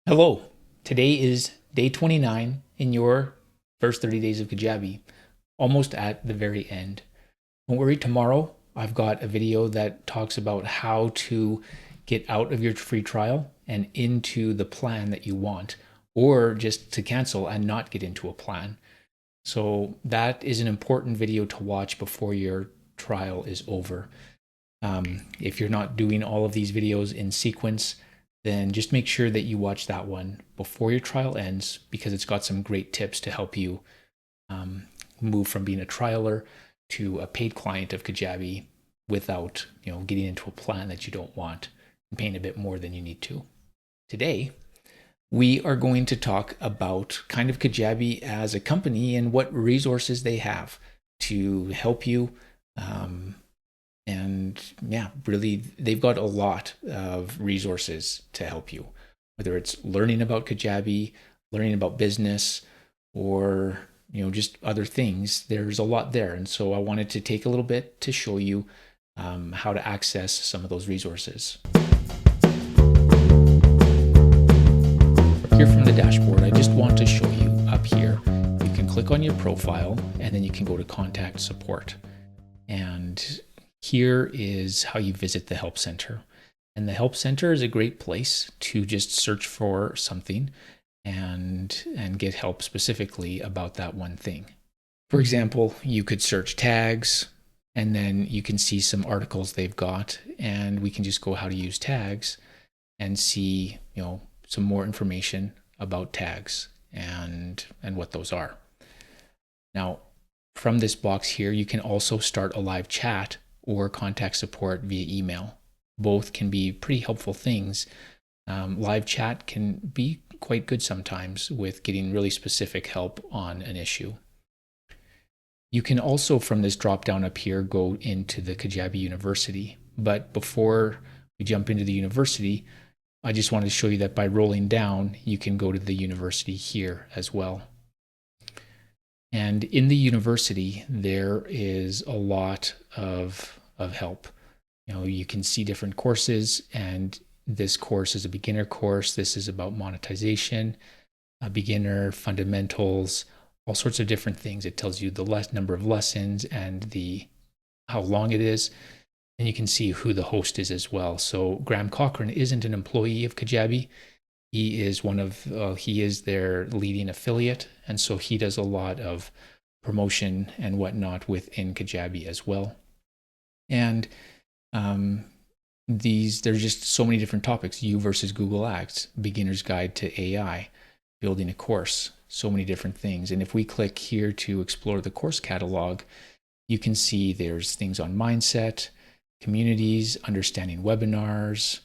Hello, today is day 29 in your first 30 days of Kajabi, almost at the very end. Don't worry, tomorrow I've got a video that talks about how to get out of your free trial and into the plan that you want, or just to cancel and not get into a plan. So that is an important video to watch before your trial is over. If you're not doing all of these videos in sequence, then just make sure that you watch that one before your trial ends, because it's got some great tips to help you move from being a trialer to a paid client of Kajabi without getting into a plan that you don't want and paying a bit more than you need to. Today, we are going to talk about kind of Kajabi as a company and what resources they have to help you. And yeah, really, they've got a lot of resources to help you, whether it's learning about Kajabi, learning about business, or just other things. There's a lot there, and so I wanted to take a little bit to show you how to access some of those resources. Here from the dashboard, I just want to show you up here. You can click on your profile, and then you can go to Contact Support, and here is how you visit the Help Center. And the Help Center is a great place to just search for something and get help specifically about that one thing. For example, you could search tags, and then you can see some articles they've got, and we can just go how to use tags and see some more information about tags and what those are. Now, from this box here, you can also start a live chat or contact support via email. Both can be pretty helpful things. Live chat can be quite good sometimes with getting really specific help on an issue. You can also, from this drop down up here, go into the Kajabi University. But before we jump into the university, I just wanted to show you that by rolling down, you can go to the university here as well. And in the university, there is a lot of help. You can see different courses, and this course is a beginner course. This is about monetization, a beginner, fundamentals, all sorts of different things. It tells you the number of lessons and how long it is. And you can see who the host is as well. So Graham Cochran isn't an employee of Kajabi. He is their leading affiliate, and so he does a lot of promotion and whatnot within Kajabi as well. And there's just so many different topics. You versus Google Ads, beginner's guide to AI, building a course, so many different things. And if we click here to explore the course catalog, you can see there's things on mindset, communities, understanding webinars,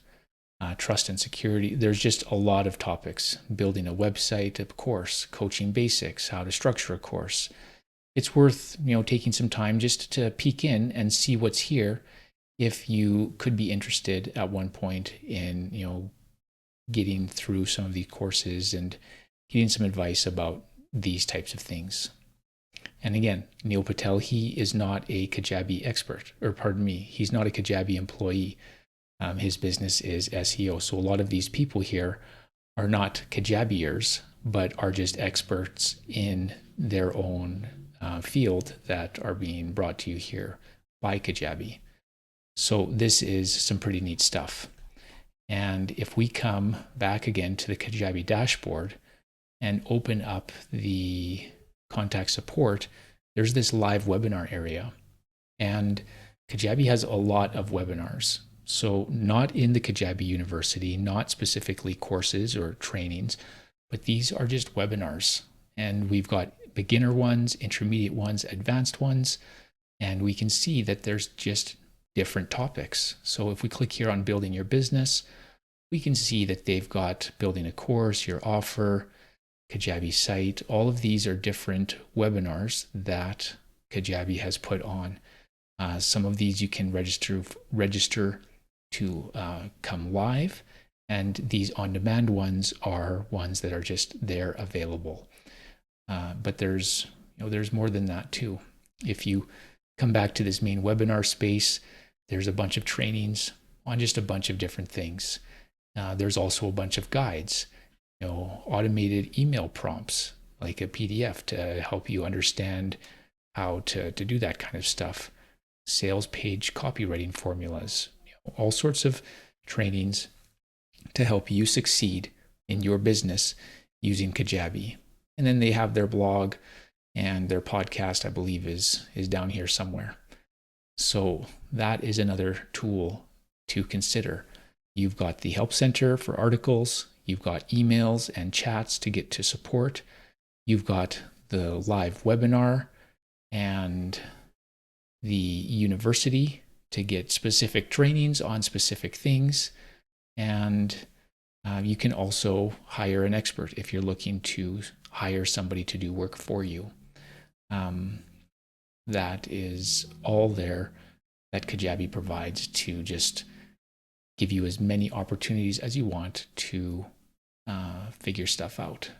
trust and security. There's just a lot of topics. Building a website, of course, coaching basics, how to structure a course. It's worth taking some time just to peek in and see what's here if you could be interested at one point in getting through some of these courses and getting some advice about these types of things. And again, Neil Patel, he is not a Kajabi expert, or pardon me, he's not a Kajabi employee. His business is SEO. So a lot of these people here are not Kajabiers, but are just experts in their own field that are being brought to you here by Kajabi. So this is some pretty neat stuff. And if we come back again to the Kajabi dashboard and open up the contact support, there's this live webinar area. And Kajabi has a lot of webinars. So not in the Kajabi University, not specifically courses or trainings, but these are just webinars. And we've got beginner ones, intermediate ones, advanced ones, and we can see that there's just different topics. So if we click here on building your business, we can see that they've got building a course, your offer, Kajabi site. All of these are different webinars that Kajabi has put on. Some of these you can register to come live, and these on-demand ones are ones that are just there available. But there's more than that too. If you come back to this main webinar space, there's a bunch of trainings on just a bunch of different things. There's also a bunch of guides. automated email prompts like a PDF to help you understand how to do that kind of stuff, sales page copywriting formulas, all sorts of trainings to help you succeed in your business using Kajabi. And then they have their blog and their podcast, I believe, is down here somewhere. So that is another tool to consider. You've got the Help Center for articles. You've got emails and chats to get to support. You've got the live webinar and the university to get specific trainings on specific things. And you can also hire an expert if you're looking to hire somebody to do work for you. That is all there that Kajabi provides to just give you as many opportunities as you want to figure stuff out.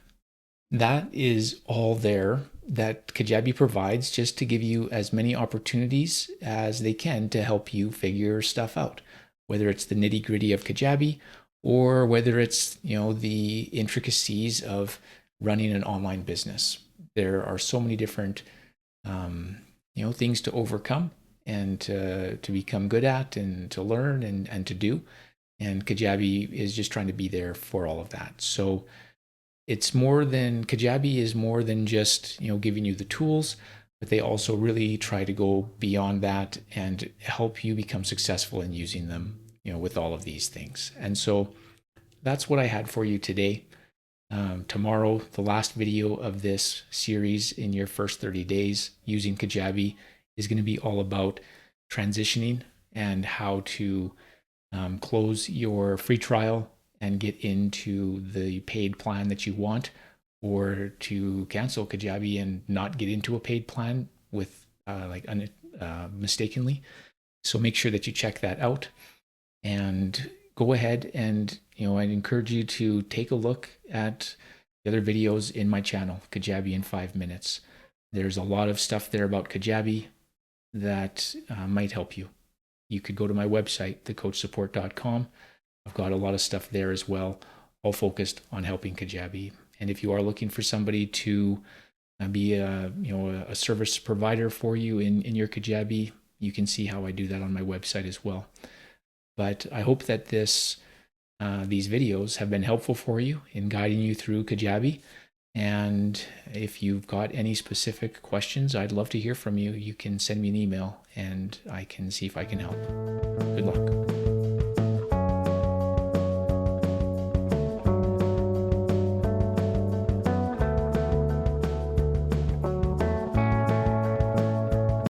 That is all there that Kajabi provides just to give you as many opportunities as they can to help you figure stuff out, whether it's the nitty-gritty of Kajabi or whether it's the intricacies of running an online business. There are so many different things to overcome and to become good at and to learn and to do. And Kajabi is just trying to be there for all of that. So Kajabi is more than just giving you the tools, but they also really try to go beyond that and help you become successful in using them with all of these things. And so that's what I had for you today. Tomorrow, the last video of this series in your first 30 days using Kajabi is going to be all about transitioning and how to close your free trial and get into the paid plan that you want, or to cancel Kajabi and not get into a paid plan with mistakenly. So make sure that you check that out and go ahead and I'd encourage you to take a look at the other videos in my channel, Kajabi in 5 minutes. There's a lot of stuff there about Kajabi that might help you. You could go to my website, thecoachsupport.com. I've got a lot of stuff there as well, all focused on helping Kajabi. And if you are looking for somebody to be a service provider for you in your Kajabi, you can see how I do that on my website as well. But I hope that these videos have been helpful for you in guiding you through Kajabi. And if you've got any specific questions, I'd love to hear from you. You can send me an email and I can see if I can help. Good luck.